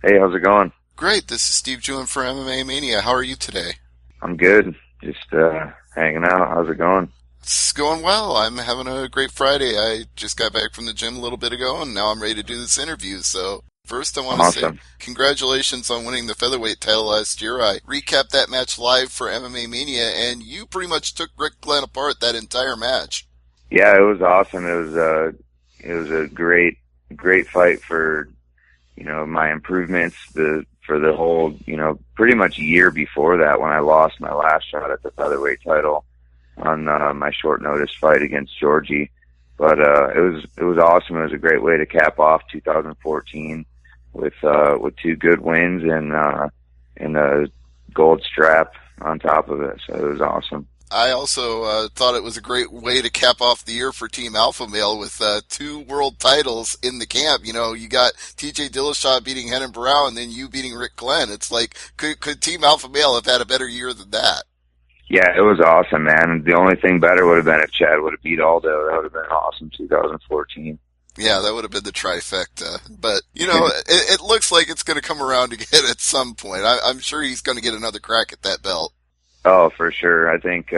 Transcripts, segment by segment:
Hey, how's it going? Great, this is Steve Jewin for MMA Mania. How are you today? I'm good. Just hanging out. How's it going? It's going well. I'm having a great Friday. I just got back from the gym a little bit ago, and now I'm ready to do this interview. So first, I want to say Awesome. congratulations on winning the Featherweight title last year. I recapped that match live for MMA Mania, and you pretty much took Rick Glenn apart that entire match. Yeah, it was awesome. It was a great fight for my improvements. For the whole pretty much year before that when I lost my last shot at the featherweight title on my short notice fight against Georgie. But it was awesome. It was a great way to cap off 2014 with two good wins and a gold strap on top of it. So it was awesome. I also thought it was a great way to cap off the year for Team Alpha Male with two world titles in the camp. You know, you got TJ Dillashaw beating Renan Barão and then you beating Rick Glenn. It's like, could Team Alpha Male have had a better year than that? Yeah, it was awesome, man. The only thing better would have been if Chad would have beat Aldo. That would have been awesome 2014. Yeah, that would have been the trifecta. But, it looks like it's going to come around again at some point. I'm sure he's going to get another crack at that belt. Oh, for sure. I think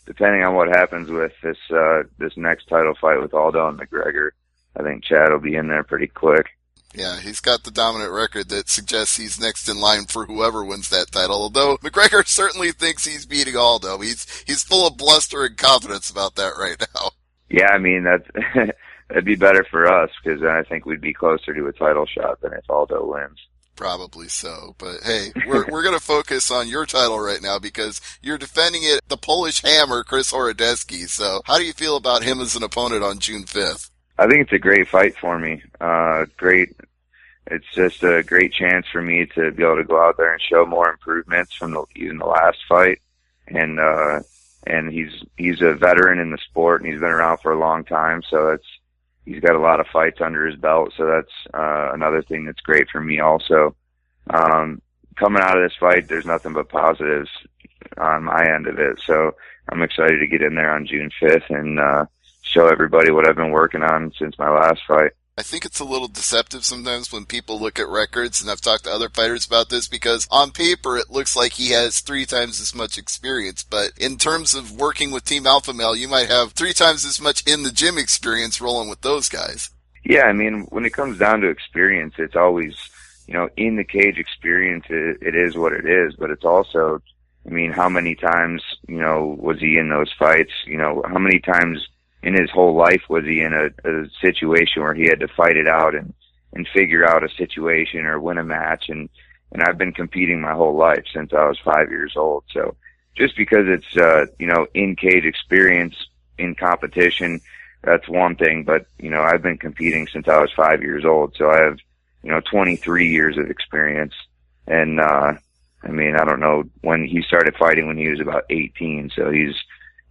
depending on what happens with this next title fight with Aldo and McGregor, I think Chad will be in there pretty quick. Yeah, he's got the dominant record that suggests he's next in line for whoever wins that title. Although McGregor certainly thinks he's beating Aldo. He's full of bluster and confidence about that right now. Yeah, I mean that'd be better for us because I think we'd be closer to a title shot than if Aldo wins. Probably so, but hey, we're going to focus on your title right now because you're defending it, the Polish Hammer, Chris Horodecki. So, how do you feel about him as an opponent on June 5th? I think it's a great fight for me. It's just a great chance for me to be able to go out there and show more improvements from even the last fight. And he's a veteran in the sport and he's been around for a long time, so he's got a lot of fights under his belt, so that's another thing that's great for me also. Coming out of this fight, there's nothing but positives on my end of it, so I'm excited to get in there on June 5th and show everybody what I've been working on since my last fight. I think it's a little deceptive sometimes when people look at records, and I've talked to other fighters about this, because on paper it looks like he has 3 times as much experience, but in terms of working with Team Alpha Male, you might have 3 times as much in the gym experience rolling with those guys. Yeah, I mean, when it comes down to experience, it's always, in the cage experience, it is what it is, but it's also, I mean, how many times, was he in those fights? How many times in his whole life was he in a situation where he had to fight it out and figure out a situation or win a match? And I've been competing my whole life since I was 5 years old. So just because it's, in cage experience in competition, that's one thing. But, I've been competing since I was 5 years old. So I have, 23 years of experience. And, I don't know when he started fighting when he was about 18. So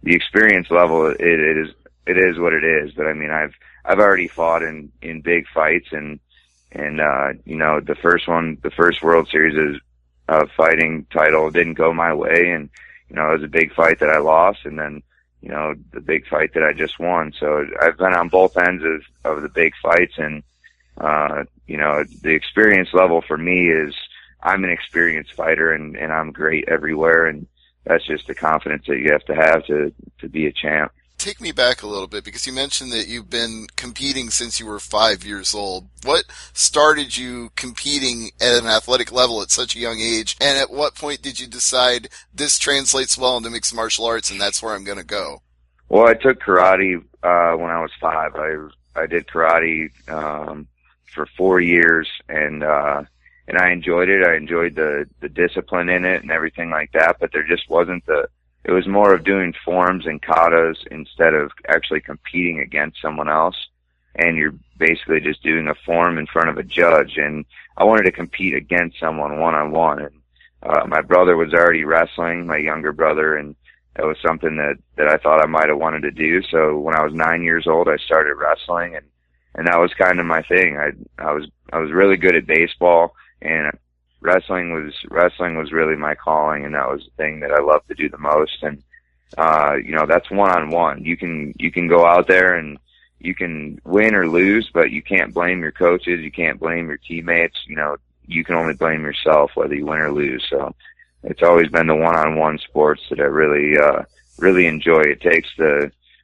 the experience level, it is what it is. But I mean, I've already fought in big fights and the first World Series fighting title didn't go my way. And, it was a big fight that I lost. And then, the big fight that I just won. So I've been on both ends of the big fights. And, the experience level for me is I'm an experienced fighter and I'm great everywhere. And that's just the confidence that you have to be a champ. Take me back a little bit, because you mentioned that you've been competing since you were 5 years old. What started you competing at an athletic level at such a young age? And at what point did you decide this translates well into mixed martial arts and that's where I'm going to go? Well, I took karate when I was 5. I did karate for 4 years and I enjoyed it. I enjoyed the discipline in it and everything like that, but there just wasn't it was more of doing forms and katas instead of actually competing against someone else. And you're basically just doing a form in front of a judge. And I wanted to compete against someone one-on-one. And my brother was already wrestling, my younger brother, and that was something that I thought I might have wanted to do. So when I was 9 years old, I started wrestling, and that was kind of my thing. I was really good at baseball, and wrestling was really my calling, and that was the thing that I loved to do the most. And that's one-on-one. You can go out there and you can win or lose, but you can't blame your coaches, you can't blame your teammates. you can only blame yourself whether you win or lose. So it's always been the one-on-one sports that I really enjoy.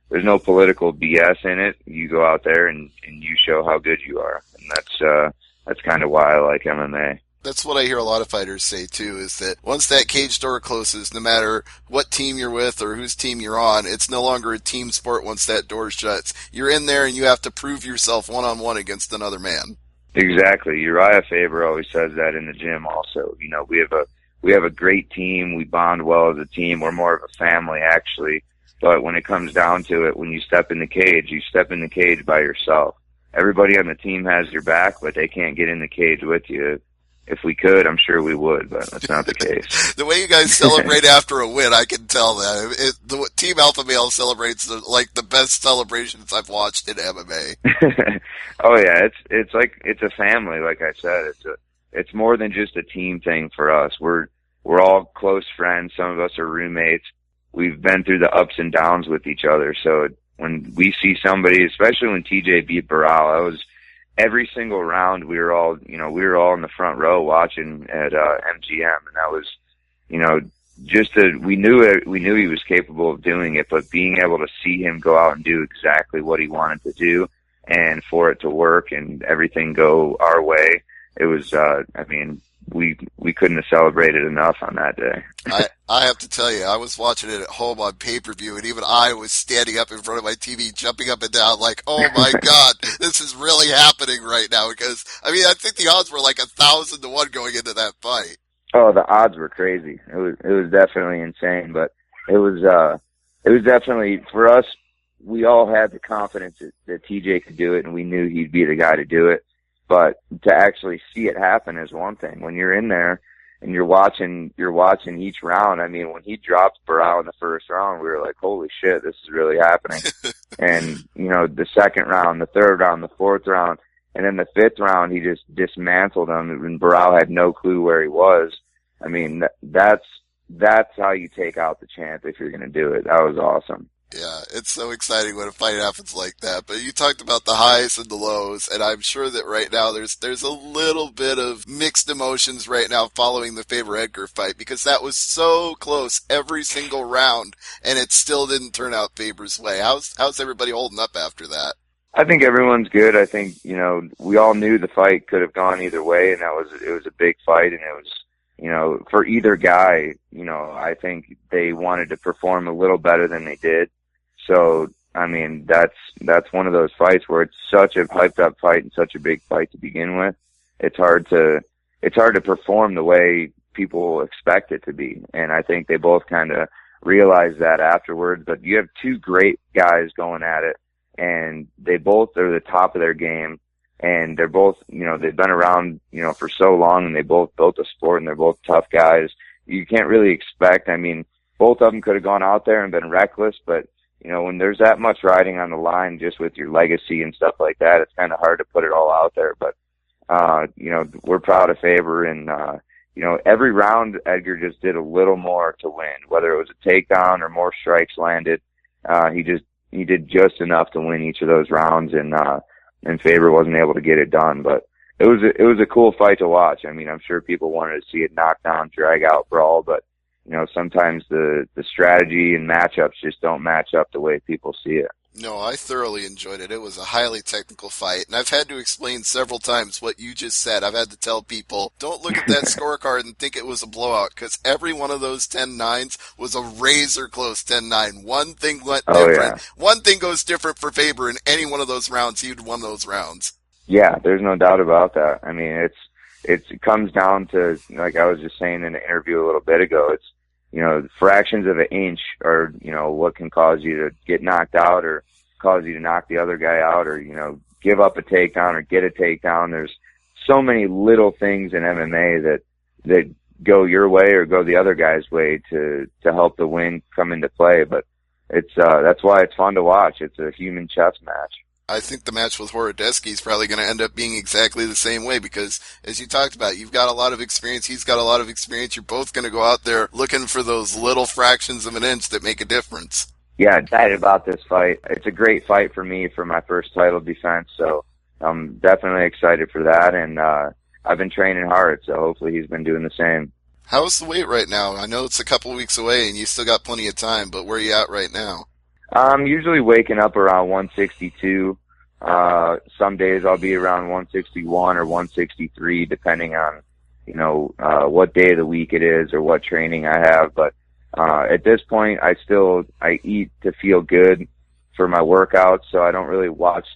There's no political BS in it. You go out there and you show how good you are. And that's kind of why I like MMA. That's what I hear a lot of fighters say too, is that once that cage door closes, no matter what team you're with or whose team you're on, it's no longer a team sport once that door shuts. You're in there and you have to prove yourself one-on-one against another man. Exactly. Uriah Faber always says that in the gym also. You know, we have a great team. We bond well as a team. We're more of a family, actually. But when it comes down to it, when you step in the cage, you step in the cage by yourself. Everybody on the team has your back, but they can't get in the cage with you. If we could, I'm sure we would, but that's not the case. The way you guys celebrate after a win, I can tell that. The Team Alpha Male celebrates like the best celebrations I've watched in MMA. Oh yeah, it's a family, like I said. It's more than just a team thing for us. We're all close friends. Some of us are roommates. We've been through the ups and downs with each other. So when we see somebody, especially when TJ beat Barral, every single round we were all in the front row watching at MGM, and that was, we knew he was capable of doing it, but being able to see him go out and do exactly what he wanted to do and for it to work and everything go our way, it was we couldn't have celebrated enough on that day. I have to tell you, I was watching it at home on pay-per-view, and even I was standing up in front of my TV, jumping up and down like, oh my God, this is really happening right now. Because, I think the odds were like 1,000 to 1 going into that fight. Oh, the odds were crazy. It was definitely insane, but it was definitely, for us, we all had the confidence that TJ could do it, and we knew he'd be the guy to do it. But to actually see it happen is one thing. When you're in there and you're watching each round, when he dropped Barral in the first round, we were like, holy shit, this is really happening. And, the second round, the third round, the fourth round, and then the fifth round, he just dismantled him, and Barral had no clue where he was. That's how you take out the champ if you're going to do it. That was awesome. Yeah, it's so exciting when a fight happens like that. But you talked about the highs and the lows, and I'm sure that right now there's a little bit of mixed emotions right now following the Faber-Edgar fight, because that was so close every single round, and it still didn't turn out Faber's way. How's everybody holding up after that? I think everyone's good. I think, we all knew the fight could have gone either way, and it was a big fight, and it was, for either guy, I think they wanted to perform a little better than they did. So, that's one of those fights where it's such a hyped up fight and such a big fight to begin with. It's hard to perform the way people expect it to be. And I think they both kind of realized that afterwards. But you have two great guys going at it, and they both are the top of their game. And they're both, they've been around, for so long, and they both built a sport, and they're both tough guys. You can't really expect, both of them could have gone out there and been reckless, but when there's that much riding on the line just with your legacy and stuff like that, it's kind of hard to put it all out there. But, we're proud of Faber, and, every round Edgar just did a little more to win, whether it was a takedown or more strikes landed. He did just enough to win each of those rounds, and Faber wasn't able to get it done. But it was a cool fight to watch. I'm sure people wanted to see it knockdown, drag out brawl, but sometimes the strategy and matchups just don't match up the way people see it. No, I thoroughly enjoyed it. It was a highly technical fight, and I've had to explain several times what you just said. I've had to tell people, don't look at that scorecard and think it was a blowout, because every one of those 10-9s was a razor-close 10-9. One thing went different. Yeah. One thing goes different for Faber in any one of those rounds. He'd won those rounds. Yeah, there's no doubt about that. It comes down to, like I was just saying in the interview a little bit ago, it's, fractions of an inch are, what can cause you to get knocked out or cause you to knock the other guy out or, give up a takedown or get a takedown. There's so many little things in MMA that go your way or go the other guy's way to help the win come into play. But that's why it's fun to watch. It's a human chess match. I think the match with Horodecki is probably going to end up being exactly the same way because, as you talked about, you've got a lot of experience, he's got a lot of experience. You're both going to go out there looking for those little fractions of an inch that make a difference. Yeah, excited about this fight. It's a great fight for me for my first title defense, so I'm definitely excited for that. And I've been training hard, so hopefully he's been doing the same. How's the weight right now? I know it's a couple weeks away and you still got plenty of time, but where are you at right now? I'm usually waking up around 162. Some days I'll be around 161 or 163, depending on, what day of the week it is or what training I have. But at this point, I eat to feel good for my workouts, so I don't really watch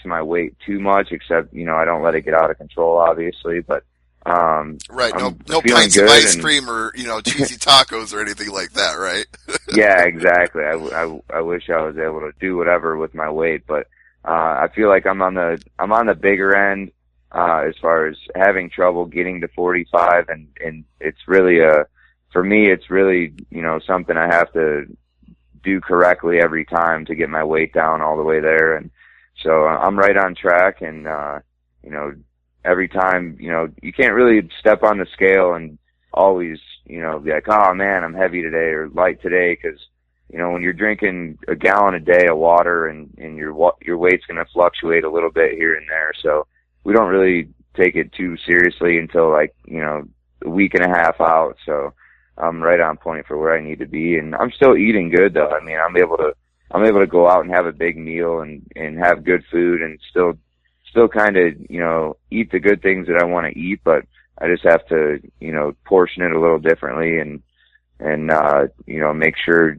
my weight too much, except, I don't let it get out of control, obviously. But right, no pints of ice cream or cheesy tacos or anything like that, right? Yeah, exactly. I wish I was able to do whatever with my weight, but I feel like I'm on the bigger end as far as having trouble getting to 45, and it's really for me it's really something I have to do correctly every time to get my weight down all the way there, and so I'm right on track, and every time, you can't really step on the scale and always, be like, oh man, I'm heavy today or light today. Cause, when you're drinking a gallon a day of water and your weight's going to fluctuate a little bit here and there. So we don't really take it too seriously until like, a week and a half out. So I'm right on point for where I need to be. And I'm still eating good though. I mean, I'm able to go out and have a big meal and have good food and still kind of, eat the good things that I want to eat, but I just have to, portion it a little differently and make sure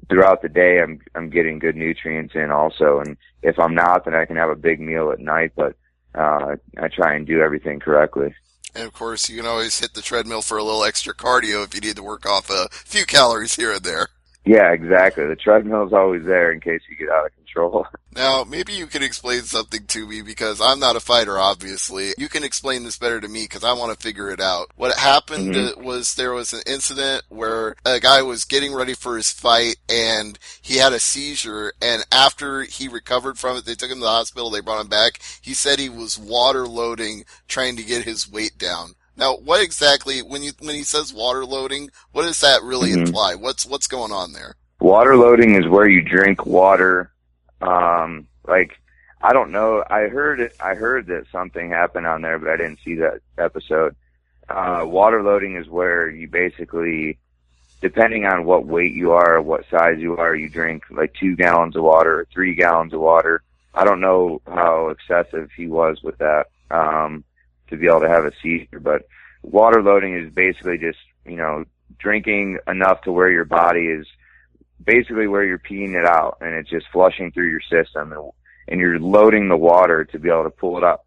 throughout the day I'm getting good nutrients in also. And if I'm not, then I can have a big meal at night, but I try and do everything correctly. And of course, you can always hit the treadmill for a little extra cardio if you need to work off a few calories here and there. Yeah, exactly. The treadmill's always there in case you get out of control. Now, maybe you can explain something to me because I'm not a fighter, obviously. You can explain this better to me because I want to figure it out. What happened was there was an incident where a guy was getting ready for his fight and he had a seizure, and after he recovered from it, they took him to the hospital, they brought him back. He said he was water loading, trying to get his weight down. Now, what exactly, when he says water loading, what does that really imply? What's going on there? Water loading is where you drink water. I don't know. I heard that something happened on there, but I didn't see that episode. Water loading is where you basically, depending on what weight you are, what size you are, you drink like 2 gallons of water or 3 gallons of water. I don't know how excessive he was with that. To be able to have a seizure, but water loading is basically just, drinking enough to where your body is basically where you're peeing it out and it's just flushing through your system, and you're loading the water to be able to pull it up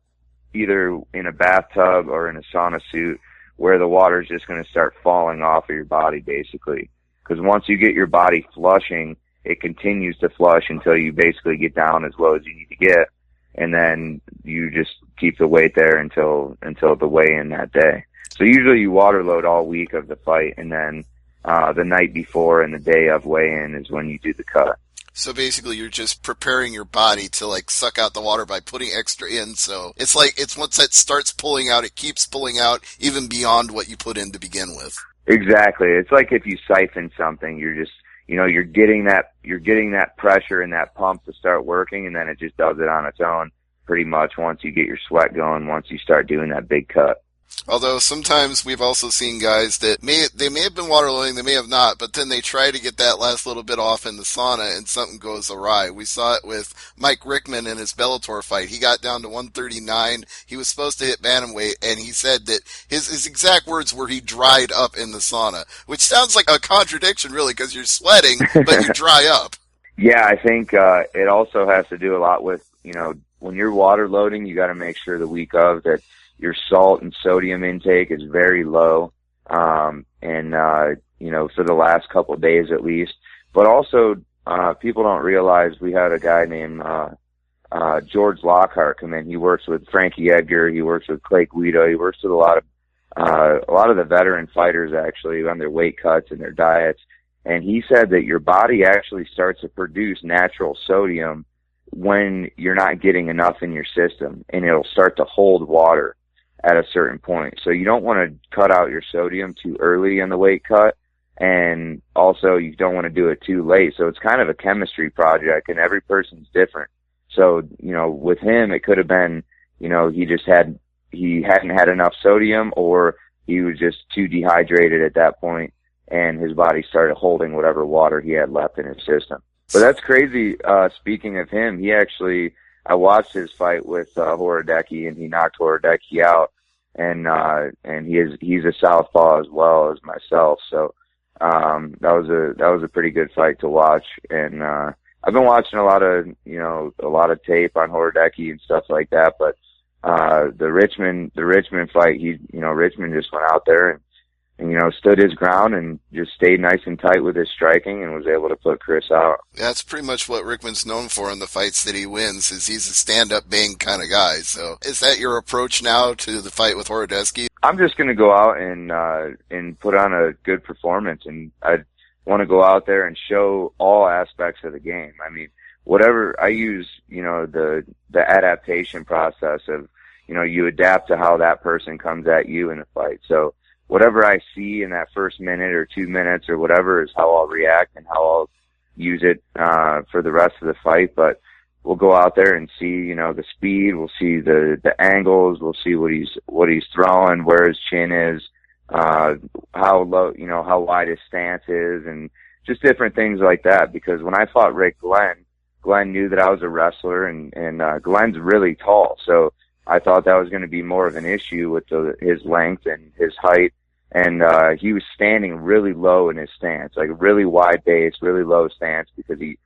either in a bathtub or in a sauna suit where the water is just going to start falling off of your body basically. Because once you get your body flushing, it continues to flush until you basically get down as low as you need to get. And then you just keep the weight there until the weigh-in that day. So usually you water load all week of the fight, and then the night before and the day of weigh-in is when you do the cut. So basically you're just preparing your body to like suck out the water by putting extra in. So it's once that starts pulling out, it keeps pulling out even beyond what you put in to begin with. Exactly. It's like if you siphon something, you're just, you're getting that pressure and that pump to start working, and then it just does it on its own pretty much once you get your sweat going, once you start doing that big cut. Although sometimes we've also seen guys that may have been water loading, they may have not, but then they try to get that last little bit off in the sauna and something goes awry. We saw it with Mike Rickman in his Bellator fight. He got down to 139. He was supposed to hit bantamweight, and he said that his exact words were he dried up in the sauna, which sounds like a contradiction really because you're sweating, but you dry up. Yeah, I think it also has to do a lot with, when you're water loading, you got to make sure the week of that your salt and sodium intake is very low, for the last couple of days at least. But also, people don't realize we had a guy named George Lockhart come in. He works with Frankie Edgar. He works with Clay Guido. He works with a lot of the veteran fighters actually on their weight cuts and their diets. And he said that your body actually starts to produce natural sodium when you're not getting enough in your system, and it'll start to hold water at a certain point. So you don't want to cut out your sodium too early in the weight cut, and also you don't want to do it too late. So it's kind of a chemistry project, and every person's different. So, with him, it could have been, he just had he hadn't had enough sodium, or he was just too dehydrated at that point, and his body started holding whatever water he had left in his system. But that's crazy. Speaking of him, I watched his fight with Horodecki, and he knocked Horodecki out, and he's a southpaw as well as myself. So that was a pretty good fight to watch. And I've been watching a lot of tape on Horodecki and stuff like that. But the Richmond fight, Richmond just went out there and stood his ground and just stayed nice and tight with his striking and was able to put Chris out. That's pretty much what Rickman's known for in the fights that he wins, is he's a stand-up bang kind of guy. So is that your approach now to the fight with Horodecki? I'm just going to go out and put on a good performance, and I want to go out there and show all aspects of the game. I mean, whatever I use, the adaptation process of, you adapt to how that person comes at you in a fight. So whatever I see in that first minute or 2 minutes or whatever is how I'll react and how I'll use it for the rest of the fight. But we'll go out there and see, the speed. We'll see the angles. We'll see what he's throwing, where his chin is, how low, how wide his stance is, and just different things like that. Because when I fought Glenn knew that I was a wrestler, and Glenn's really tall, so I thought that was going to be more of an issue with his length and his height. And he was standing really low in his stance, like really wide base, really low stance, because he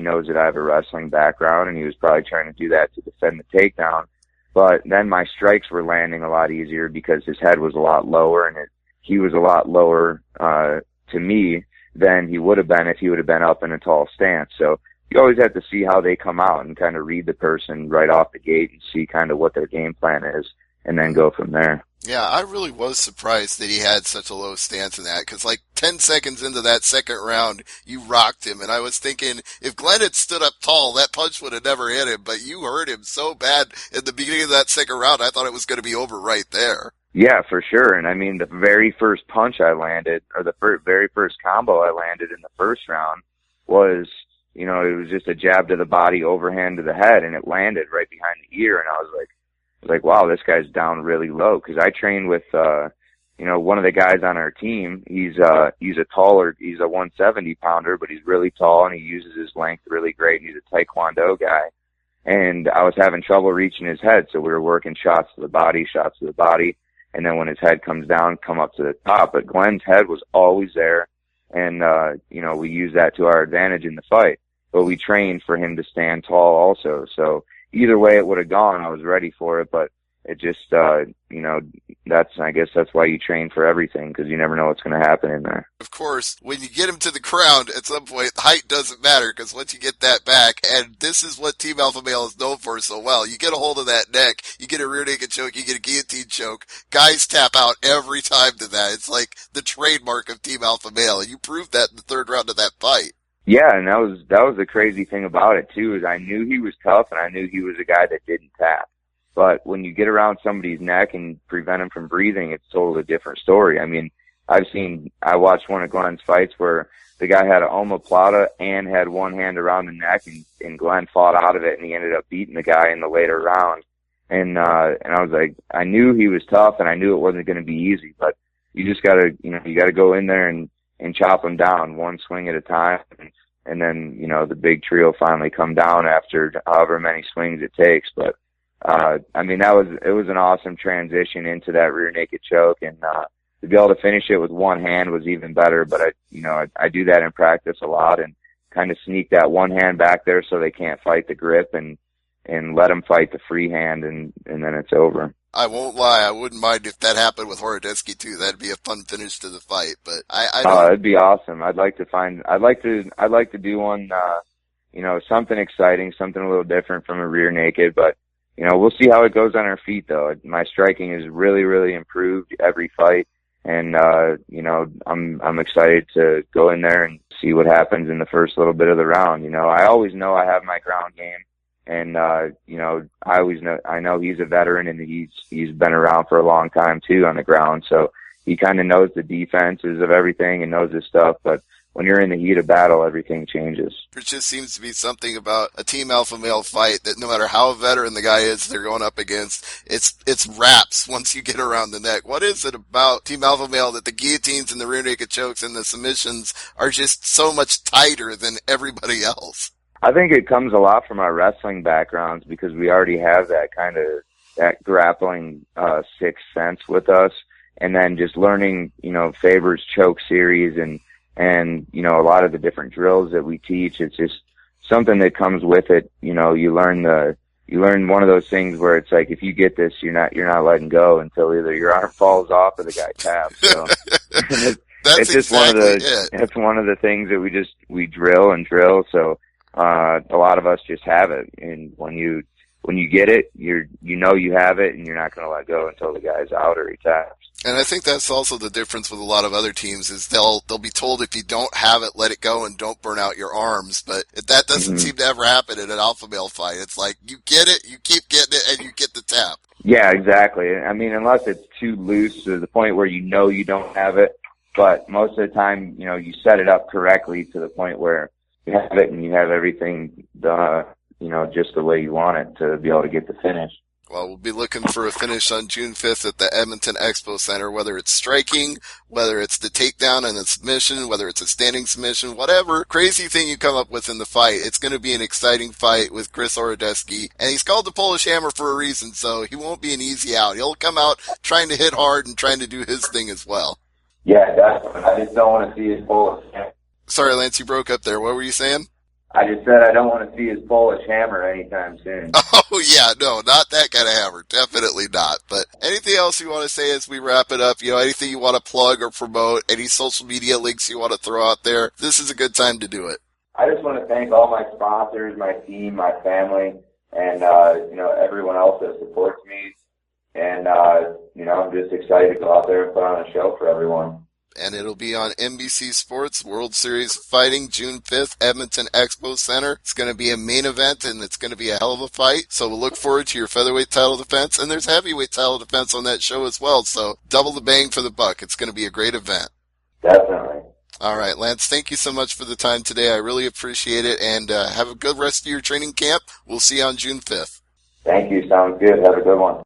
knows that I have a wrestling background, and he was probably trying to do that to defend the takedown. But then my strikes were landing a lot easier because his head was a lot lower, and he was a lot lower to me than he would have been if he would have been up in a tall stance. So you always have to see how they come out and kind of read the person right off the gate and see kind of what their game plan is, and then go from there. Yeah, I really was surprised that he had such a low stance in that, because like 10 seconds into that second round, you rocked him, and I was thinking, if Glenn had stood up tall, that punch would have never hit him, but you hurt him so bad at the beginning of that second round, I thought it was going to be over right there. Yeah, for sure. And I mean, the very first punch I landed, or the very first combo I landed in the first round was, it was just a jab to the body, overhand to the head, and it landed right behind the ear, and I was like, wow, this guy's down really low. Because I trained with, one of the guys on our team. He's a 170 pounder, but he's really tall, and he uses his length really great. And he's a Taekwondo guy. And I was having trouble reaching his head, so we were working shots to the body. And then when his head comes down, come up to the top. But Glenn's head was always there. And, we used that to our advantage in the fight. But we trained for him to stand tall also. So either way it would have gone, I was ready for it. But it just, I guess that's why you train for everything, because you never know what's going to happen in there. Of course, when you get him to the ground, at some point, height doesn't matter, because once you get that back, and this is what Team Alpha Male is known for so well, you get a hold of that neck, you get a rear naked choke, you get a guillotine choke, guys tap out every time to that. It's like the trademark of Team Alpha Male, and you proved that in the third round of that fight. Yeah, and that was the crazy thing about it too, is I knew he was tough, and I knew he was a guy that didn't tap. But when you get around somebody's neck and prevent him from breathing, it's a totally different story. I mean, I watched one of Glenn's fights where the guy had an omoplata and had one hand around the neck, and Glenn fought out of it, and he ended up beating the guy in the later round. And I was like, I knew he was tough, and I knew it wasn't going to be easy, but you just gotta, you gotta go in there and chop him down one swing at a time. And then, the big trio finally come down after however many swings it takes. But, it was an awesome transition into that rear naked choke, and, to be able to finish it with one hand was even better. But I do that in practice a lot, and kind of sneak that one hand back there so they can't fight the grip, and let them fight the free hand, and then it's over. I won't lie, I wouldn't mind if that happened with Horodecki too. That'd be a fun finish to the fight. But it'd be awesome. I'd like to do one, something exciting, something a little different from a rear naked. But we'll see how it goes on our feet, though. My striking is really, really improved every fight, and I'm excited to go in there and see what happens in the first little bit of the round. I always know I have my ground game. And, I know he's a veteran, and he's been around for a long time too on the ground. So he kind of knows the defenses of everything and knows his stuff. But when you're in the heat of battle, everything changes. There just seems to be something about a team alpha male fight that no matter how veteran the guy is they're going up against, it's wraps once you get around the neck. What is it about team alpha male that the guillotines and the rear naked chokes and the submissions are just so much tighter than everybody else? I think it comes a lot from our wrestling backgrounds because we already have that grappling sixth sense with us, and then just learning, Faber's choke series and a lot of the different drills that we teach. It's just something that comes with it. You learn one of those things where it's like, if you get this, you're not letting go until either your arm falls off or the guy taps. So it's just that's one of the things that we drill and drill. So a lot of us just have it, and when you get it, you have it, and you're not going to let go until the guy's out or he taps. And I think that's also the difference with a lot of other teams is they'll be told if you don't have it, let it go and don't burn out your arms. But that doesn't seem to ever happen in an alpha male fight. It's like you get it, you keep getting it, and you get the tap. Yeah, exactly. I mean, unless it's too loose to the point where you don't have it. But most of the time, you set it up correctly to the point where you have it and you have everything just the way you want it to be able to get the finish. Well, we'll be looking for a finish on June 5th at the Edmonton Expo Center, whether it's striking, whether it's the takedown and the submission, whether it's a standing submission, whatever crazy thing you come up with in the fight. It's going to be an exciting fight with Chris Orodesky, and he's called the Polish Hammer for a reason, so he won't be an easy out. He'll come out trying to hit hard and trying to do his thing as well. Yeah, definitely. I just don't want to see his Polish hammer. Sorry, Lance, you broke up there. What were you saying? I just said I don't want to see his Polish hammer anytime soon. Oh, yeah, no, not that kind of hammer. Definitely not. But anything else you want to say as we wrap it up? Anything you want to plug or promote? Any social media links you want to throw out there? This is a good time to do it. I just want to thank all my sponsors, my team, my family, and, everyone else that supports me. And, I'm just excited to go out there and put on a show for everyone. And it'll be on NBC Sports World Series Fighting, June 5th, Edmonton Expo Center. It's going to be a main event, and it's going to be a hell of a fight. So we'll look forward to your featherweight title defense, and there's heavyweight title defense on that show as well. So double the bang for the buck. It's going to be a great event. Definitely. All right, Lance, thank you so much for the time today. I really appreciate it, and have a good rest of your training camp. We'll see you on June 5th. Thank you. Sounds good. Have a good one.